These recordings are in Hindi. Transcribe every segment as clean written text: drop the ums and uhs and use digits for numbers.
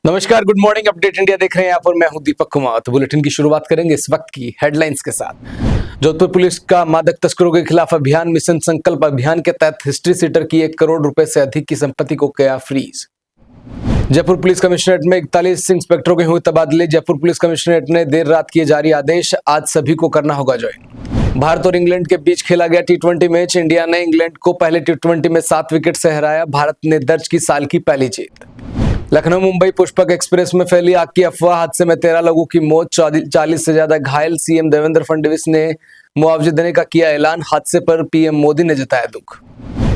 नमस्कार, गुड मॉर्निंग। अपडेट इंडिया देख रहे हैं आप और मैं हूं दीपक कुमार। तो बुलेटिन की शुरुआत करेंगे इस वक्त की हेडलाइंस के साथ। जोधपुर पुलिस का मादक तस्करों के खिलाफ अभियान मिशन संकल्प अभियान के तहत हिस्ट्री सीटर की 1 करोड़ रुपए से अधिक की संपत्ति को किया फ्रीज। जयपुर पुलिस कमिश्नरेट में 41 इंस्पेक्टरों के हुए तबादले। जयपुर पुलिस कमिश्नरेट ने देर रात किए जारी आदेश, आज सभी को करना होगा ज्वाइन। भारत और इंग्लैंड के बीच खेला गया टी20 मैच। इंडिया ने इंग्लैंड को पहले टी20 में 7 विकेट से हराया। भारत ने दर्ज की साल की पहली जीत। लखनऊ मुंबई पुष्पक एक्सप्रेस में फैली आग की अफवाह, हादसे में 13 लोगों की मौत, 40 से ज्यादा घायल। सीएम देवेंद्र फडणवीस ने मुआवजे देने का किया ऐलान। हादसे पर पीएम मोदी ने जताया दुख।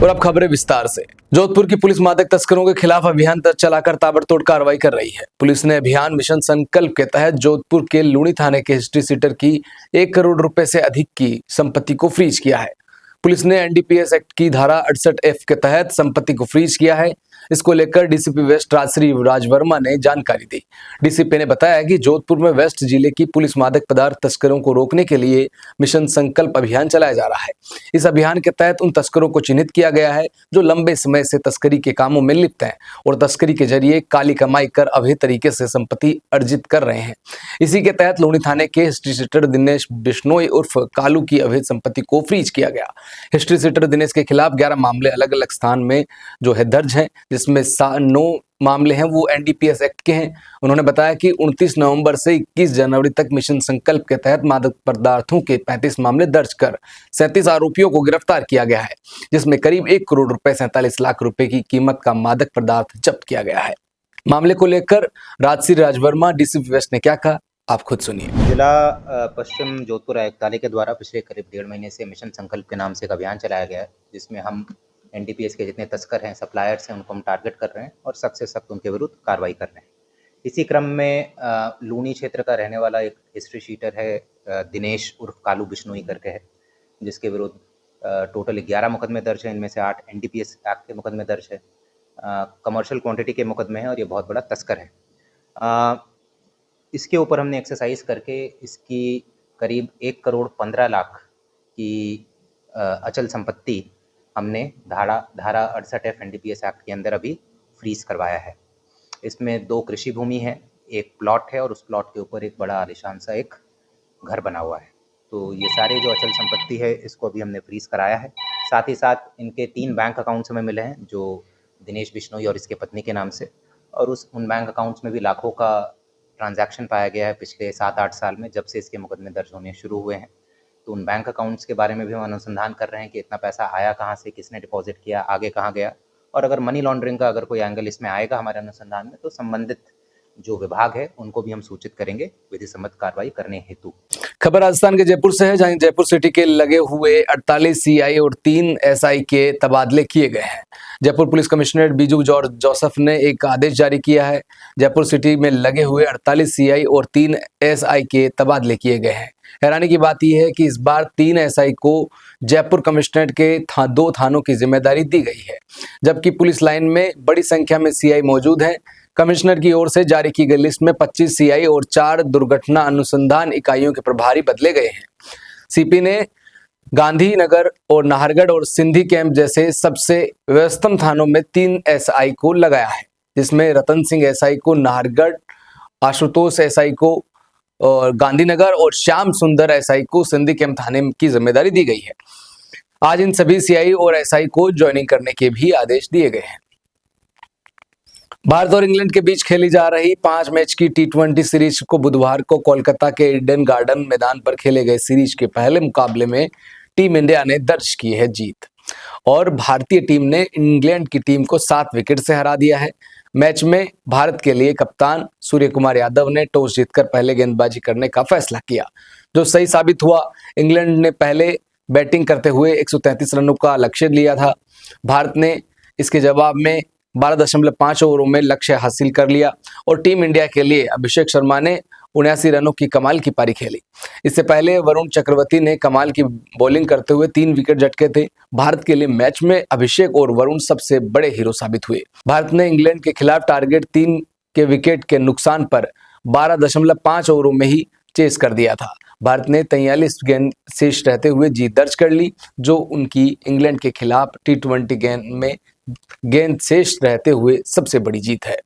और अब खबरें विस्तार से। जोधपुर की पुलिस मादक तस्करों के खिलाफ अभियान चलाकर ताबड़तोड़ कार्रवाई कर रही है। पुलिस ने अभियान मिशन संकल्प के तहत जोधपुर के लूणी थाने के हिस्ट्री सीटर की 1 करोड़ रुपए से अधिक की संपत्ति को फ्रीज किया है। पुलिस ने एनडीपीएस एक्ट की धारा 68F के तहत संपत्ति को फ्रीज किया है। इसको लेकर डीसीपी वेस्ट राजश्री राजवर्मा ने जानकारी दी। डीसीपी ने बताया कि जोधपुर में वेस्ट जिले की पुलिस मादक पदार्थ तस्करों को रोकने के लिए मिशन संकल्प अभियान चलाया जा रहा है। इस अभियान के तहत उन तस्करों को चिन्हित किया गया है जो लंबे समय से तस्करी के कामों में लिप्त हैं और तस्करी के जरिए काली कमाई कर अवैध तरीके से संपत्ति अर्जित कर रहे हैं। इसी के तहत लूणी थाने के हिस्ट्री सीटर दिनेश बिश्नोई उर्फ कालू की अवैध संपत्ति को फ्रीज किया गया। हिस्ट्री सीटर दिनेश के खिलाफ 11 मामले अलग अलग स्थान में जो है दर्ज हैं, जिसमें 9 मामले हैं वो एनडीपीएस एक्ट के हैं। उन्होंने बताया कि 29 नवंबर से 21 जनवरी तक मिशन संकल्प के तहत मादक पदार्थों के 35 मामले दर्ज कर 37 आरोपियों को गिरफ्तार किया गया है, जिसमें करीब 1 करोड़ रुपए 47 लाख रुपए की कीमत का मादक पदार्थ जब्त किया गया है। मामले को लेकर राजश्री राजवर्मा डीसीपी वेस्ट ने क्या कहा, आप खुद सुनिए। जिला पश्चिम जोधपुर आयुक्तालय के द्वारा पिछले करीब 1.5 महीने से मिशन संकल्प के नाम से एक अभियान चलाया गया है, जिसमें हम एनडीपीएस के जितने तस्कर हैं, सप्लायर्स हैं, उनको हम टारगेट कर रहे हैं और सख्त से सख्त उनके विरुद्ध कार्रवाई कर रहे हैं। इसी क्रम में लूनी क्षेत्र का रहने वाला एक हिस्ट्री शीटर है दिनेश उर्फ कालू बिश्नोई करके है, जिसके विरुद्ध टोटल 11 मुकदमे दर्ज हैं। इनमें से 8 एनडीपीएस एक्ट के मुकदमे दर्ज है, कमर्शियल क्वांटिटी के मुकदमे हैं और ये बहुत बड़ा तस्कर है। इसके ऊपर हमने एक्सरसाइज करके इसकी करीब 1 करोड़ 15 लाख की अचल संपत्ति हमने धारा 68F एनडीपीएस एक्ट के अंदर अभी फ्रीज करवाया है। इसमें 2 कृषि भूमि है, एक प्लॉट है और उस प्लॉट के ऊपर एक बड़ा आलीशान सा एक घर बना हुआ है। तो ये सारे जो अचल संपत्ति है इसको अभी हमने फ्रीज कराया है। साथ ही साथ इनके 3 बैंक अकाउंट्स हमें मिले हैं, जो दिनेश बिश्नोई और इसके पत्नी के नाम से, और उन बैंक अकाउंट्स में भी लाखों का ट्रांजैक्शन पाया गया है पिछले 7-8 साल में, जब से इसके मुकदमे दर्ज होने शुरू हुए हैं। तो उन बैंक अकाउंट्स के बारे में भी हम अनुसंधान कर रहे हैं कि इतना पैसा आया कहाँ से, किसने डिपॉजिट किया, आगे कहाँ गया, और अगर मनी लॉन्ड्रिंग का अगर कोई एंगल इसमें आएगा हमारे अनुसंधान में तो संबंधित जो विभाग है उनको भी हम सूचित करेंगे विधि सम्मत कार्रवाई करने हेतु। खबर राजस्थान के जयपुर से है, जहां जयपुर सिटी के लगे हुए 48 सीआई और 3 एसआई के तबादले किए गए हैं। Jaipur police commissionerate Biju George Joseph ने एक आदेश जारी किया है। जयपुर सिटी में लगे हुए 48 सीआई और 3 एसआई के तबादले किए गए हैं। हैरानी की बात यह है कि इस बार 3 एसआई को जयपुर कमिश्नरेट के 2 थानों की जिम्मेदारी दी गई है, जबकि पुलिस लाइन में बड़ी संख्या में सीआई मौजूद हैं। कमिश्नर की ओर से जारी की गई लिस्ट में 25 सीआई और 4 दुर्घटना अनुसंधान इकाइयों के प्रभारी बदले गए हैं। सीपी ने गांधीनगर और नाहरगढ़ और सिंधी कैंप जैसे सबसे व्यस्तम थानों में 3 एसआई को लगाया है, जिसमें रतन सिंह एसआई को नाहरगढ़, आशुतोष एसआई को और गांधीनगर और श्याम सुंदर एसआई को सिंधी कैंप थाने की जिम्मेदारी दी गई है। आज इन सभी सीआई और एसआई को ज्वाइनिंग करने के भी आदेश दिए गए हैं। भारत और इंग्लैंड के बीच खेली जा रही 5 मैच की टी20 सीरीज को बुधवार को कोलकाता के ईडन गार्डन मैदान पर खेले गए सीरीज के पहले मुकाबले में टीम इंडिया ने दर्ज की है जीत और भारतीय टीम ने इंग्लैंड की टीम को 7 विकेट से हरा दिया है। मैच में भारत के लिए कप्तान सूर्य कुमार यादव ने टॉस जीतकर पहले गेंदबाजी करने का फैसला किया, जो सही साबित हुआ। इंग्लैंड ने पहले बैटिंग करते हुए 133 रनों का लक्ष्य लिया था। भारत ने इसके जवाब में 12.5 ओवरों में लक्ष्य हासिल कर लिया और टीम इंडिया के लिए अभिषेक शर्मा ने 79 रनों की कमाल की पारी खेली। इससे पहले वरुण चक्रवर्ती ने कमाल की बॉलिंग करते हुए 3 विकेट झटके थे। भारत के लिए मैच में अभिषेक और वरुण सबसे बड़े हीरो साबित हुए। भारत ने इंग्लैंड के खिलाफ टारगेट 3 के विकेट के नुकसान पर 12.5 ओवरों में ही चेस कर दिया था। भारत ने 43 गेंद शेष रहते हुए जीत दर्ज कर ली, जो उनकी इंग्लैंड के खिलाफ टी20 गेंद शेष रहते हुए सबसे बड़ी जीत है।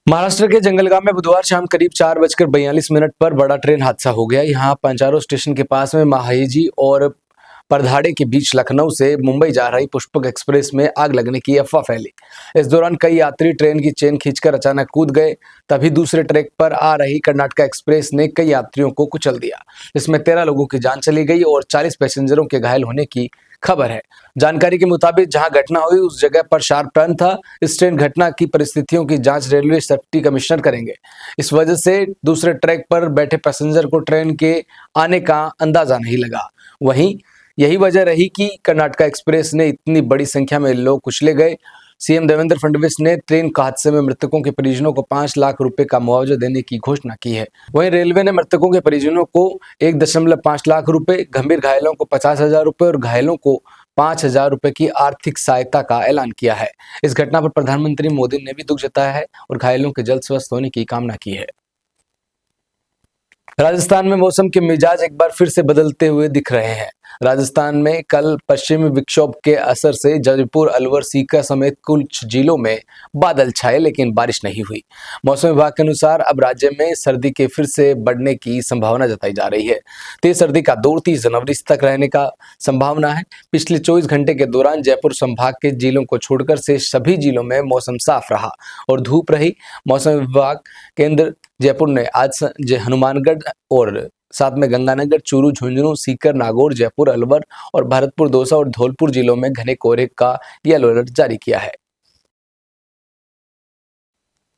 महाराष्ट्र के जंगलगांव में बुधवार शाम करीब 4:42 पर बड़ा ट्रेन हादसा हो गया। यहाँ पंचारो स्टेशन के पास में महाहिजी और परधाड़े के बीच लखनऊ से मुंबई जा रही पुष्पक एक्सप्रेस में आग लगने की अफवाह फैली। इस दौरान कई यात्री ट्रेन की चेन खींचकर अचानक कूद गए। तभी दूसरे ट्रैक पर आ रही कर्नाटका एक्सप्रेस ने कई यात्रियों को कुचल दिया। इसमें 13 लोगों की जान चली गई और 40 पैसेंजरों के घायल होने की खबर है। जानकारी के मुताबिक जहां घटना हुई उस जगह पर शार्प टर्न था। इस ट्रेन घटना की परिस्थितियों की जांच रेलवे सेफ्टी कमिश्नर करेंगे। इस वजह से दूसरे ट्रैक पर बैठे पैसेंजर को ट्रेन के आने का अंदाजा नहीं लगा। वहीं यही वजह रही कि कर्नाटका एक्सप्रेस ने इतनी बड़ी संख्या में लोग कुचले गए। सीएम देवेंद्र फडणवीस ने ट्रेन हादसे में मृतकों के परिजनों को 5 लाख रुपए का मुआवजा देने की घोषणा की है। वहीं रेलवे ने मृतकों के परिजनों को 1.5 लाख रुपए, गंभीर घायलों को 50,000 रुपए और घायलों को 5,000 रुपए की आर्थिक सहायता का ऐलान किया है। इस घटना पर प्रधानमंत्री मोदी ने भी दुख जताया है और घायलों के जल्द स्वस्थ होने की कामना की है। राजस्थान में मौसम के मिजाज एक बार फिर से बदलते हुए दिख रहे हैं। राजस्थान में कल पश्चिमी विक्षोभ के असर से जयपुर, अलवर, सीकर समेत कुछ जिलों में बादल छाए लेकिन बारिश नहीं हुई। मौसम विभाग के अनुसार अब राज्य में सर्दी के फिर से बढ़ने की संभावना जताई जा रही है। तेज सर्दी का दौर 30 जनवरी तक रहने का संभावना है। पिछले 24 घंटे के दौरान जयपुर संभाग के जिलों को छोड़कर से सभी जिलों में मौसम साफ रहा और धूप रही। मौसम विभाग केंद्र जयपुर ने आज हनुमानगढ़ और साथ में गंगानगर, चूरू, झुंझुनू, सीकर, नागौर, जयपुर, अलवर और भरतपुर, दौसा और धौलपुर जिलों में घने कोहरे का येलो अलर्ट जारी किया है।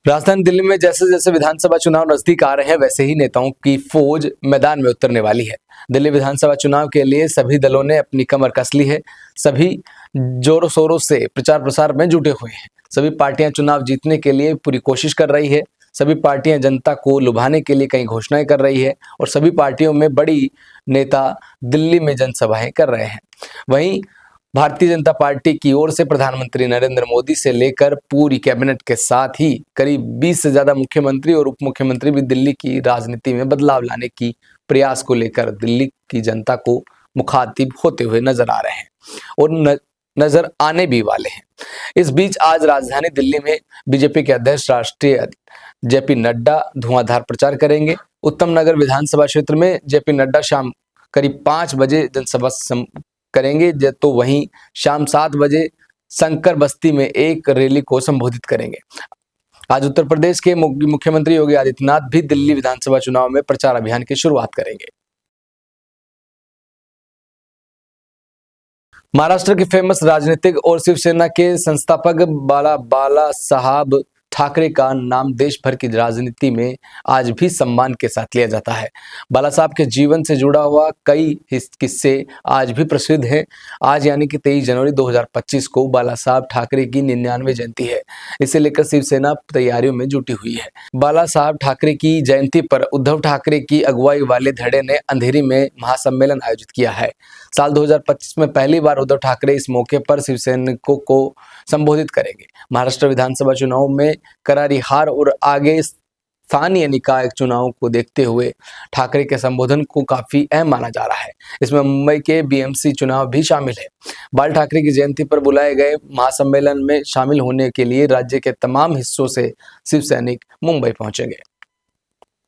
राजधानी दिल्ली में जैसे जैसे विधानसभा चुनाव नजदीक आ रहे हैं वैसे ही नेताओं की फौज मैदान में उतरने वाली है। दिल्ली विधानसभा चुनाव के लिए सभी दलों ने अपनी कमर कस ली है। सभी जोरों शोरों से प्रचार प्रसार में जुटे हुए हैं। सभी पार्टियां चुनाव जीतने के लिए पूरी कोशिश कर रही है। सभी पार्टियां जनता को लुभाने के लिए कई घोषणाएं कर रही है और सभी पार्टियों में बड़ी नेता दिल्ली में जनसभाएं कर रहे हैं। वहीं भारतीय जनता पार्टी की ओर से प्रधानमंत्री नरेंद्र मोदी से लेकर पूरी कैबिनेट के साथ ही करीब 20 से ज्यादा मुख्यमंत्री और उप मुख्यमंत्री भी दिल्ली की राजनीति में बदलाव लाने की प्रयास को लेकर दिल्ली की जनता को मुखातिब होते हुए नजर आ रहे हैं और नजर आने भी वाले हैं। इस बीच आज राजधानी दिल्ली में बीजेपी के अध्यक्ष राष्ट्रीय जेपी नड्डा धुआंधार प्रचार करेंगे। उत्तम नगर विधानसभा क्षेत्र में जेपी नड्डा शाम करीब 5 बजे जनसभा करेंगे तो वहीं शाम 7 बजे शंकर बस्ती में एक रैली को संबोधित करेंगे। आज उत्तर प्रदेश के मुख्यमंत्री योगी आदित्यनाथ भी दिल्ली विधानसभा चुनाव में प्रचार अभियान की शुरुआत करेंगे। महाराष्ट्र के फेमस राजनीतिक और शिवसेना के संस्थापक बाला साहब ठाकरे का नाम देश भर की राजनीति में आज भी सम्मान के साथ लिया जाता है। बाला साहब के जीवन से जुड़ा हुआ कई किस्से आज भी प्रसिद्ध हैं। आज यानी कि 23 जनवरी 2025 को बाला साहब ठाकरे की 99वीं जयंती है। इसे लेकर शिवसेना तैयारियों में जुटी हुई है। बाला साहब ठाकरे की जयंती पर उद्धव ठाकरे की अगुवाई वाले धड़े ने अंधेरी में महासम्मेलन आयोजित किया है। साल 2025 में पहली बार उद्धव ठाकरे इस मौके पर शिवसैनिकों को संबोधित करेंगे। महाराष्ट्र विधानसभा चुनाव में करारी हार और आगे स्थानीय निकाय चुनाव को देखते हुए ठाकरे के संबोधन को काफी अहम माना जा रहा है। इसमें मुंबई के बीएमसी चुनाव भी शामिल है। बाल ठाकरे की जयंती पर बुलाए गए महासम्मेलन में शामिल होने के लिए राज्य के तमाम हिस्सों से शिव सैनिक मुंबई पहुंचेंगे।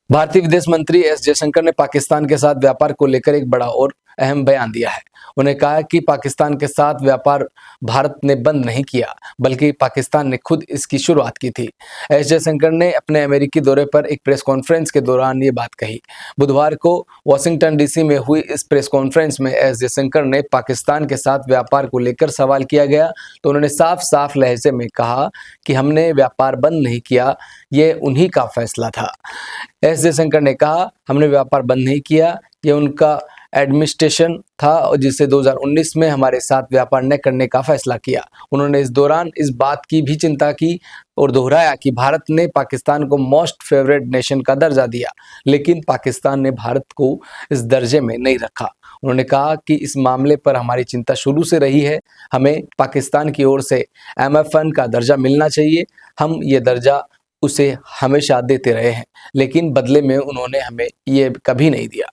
भारतीय विदेश मंत्री एस जयशंकर ने पाकिस्तान के साथ व्यापार को लेकर एक बड़ा और अहम बयान दिया है। उन्होंने कहा कि पाकिस्तान के साथ व्यापार भारत ने बंद नहीं किया बल्कि पाकिस्तान ने खुद इसकी शुरुआत की थी। एस जयशंकर ने अपने अमेरिकी दौरे पर एक प्रेस कॉन्फ्रेंस के दौरान ये बात कही। बुधवार को वाशिंगटन डीसी में हुई इस प्रेस कॉन्फ्रेंस में एस जयशंकर ने पाकिस्तान के साथ व्यापार को लेकर सवाल किया गया तो उन्होंने साफ साफ लहजे में कहा कि हमने व्यापार बंद नहीं किया, ये उन्हीं का फैसला था। एस जयशंकर ने कहा हमने व्यापार बंद नहीं किया, ये उनका एडमिनिस्ट्रेशन था और जिसे 2019 में हमारे साथ व्यापार न करने का फैसला किया। उन्होंने इस दौरान इस बात की भी चिंता की और दोहराया कि भारत ने पाकिस्तान को मोस्ट फेवरेट नेशन का दर्जा दिया, लेकिन पाकिस्तान ने भारत को इस दर्जे में नहीं रखा। उन्होंने कहा कि इस मामले पर हमारी चिंता शुरू से रही है। हमें पाकिस्तान की ओर से MFN का दर्जा मिलना चाहिए। हम ये दर्जा उसे हमेशा देते रहे हैं, लेकिन बदले में उन्होंने हमें ये कभी नहीं दिया।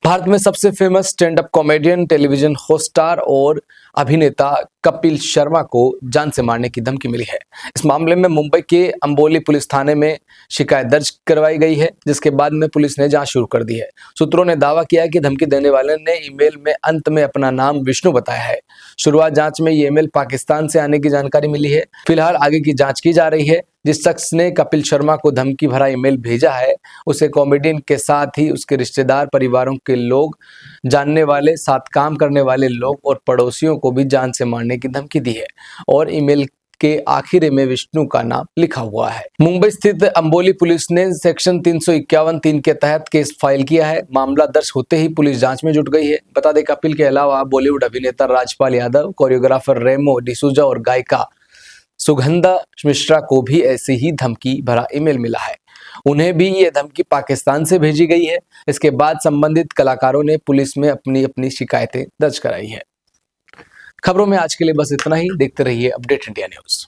भारत में सबसे famous stand up comedian, television host star और अभिनेता कपिल शर्मा को जान से मारने की धमकी मिली है। इस मामले में मुंबई के अंबोली पुलिस थाने में शिकायत दर्ज करवाई गई है, जिसके बाद में पुलिस ने जांच शुरू कर दी है। सूत्रों ने दावा किया है कि धमकी देने वाले ने ईमेल में अंत में अपना नाम विष्णु बताया है। शुरुआत जांच में ये ईमेल पाकिस्तान से आने की जानकारी मिली है। फिलहाल आगे की जांच की जा रही है। जिस शख्स ने कपिल शर्मा को धमकी भरा ईमेल भेजा है, उसे कॉमेडियन के साथ ही उसके रिश्तेदार, परिवारों के लोग, जानने वाले, साथ काम करने वाले लोग और पड़ोसियों को भी जान से मारने की धमकी दी है और ईमेल के आखिर में विष्णु का नाम लिखा हुआ है। मुंबई स्थित अंबोली पुलिस ने सेक्शन 351(3) के तहत केस फाइल किया है। मामला दर्ज होते ही पुलिस जांच में जुट गई है। बता दें, कपिल के अलावा बॉलीवुड अभिनेता राजपाल यादव, कोरियोग्राफर रेमो डिसूजा और गायिका सुगंधा मिश्रा को भी ऐसी ही धमकी भरा ईमेल मिला है। उन्हें भी ये धमकी पाकिस्तान से भेजी गई है। इसके बाद संबंधित कलाकारों ने पुलिस में अपनी अपनी शिकायतें दर्ज कराई है। खबरों में आज के लिए बस इतना ही। देखते रहिए अपडेट इंडिया न्यूज।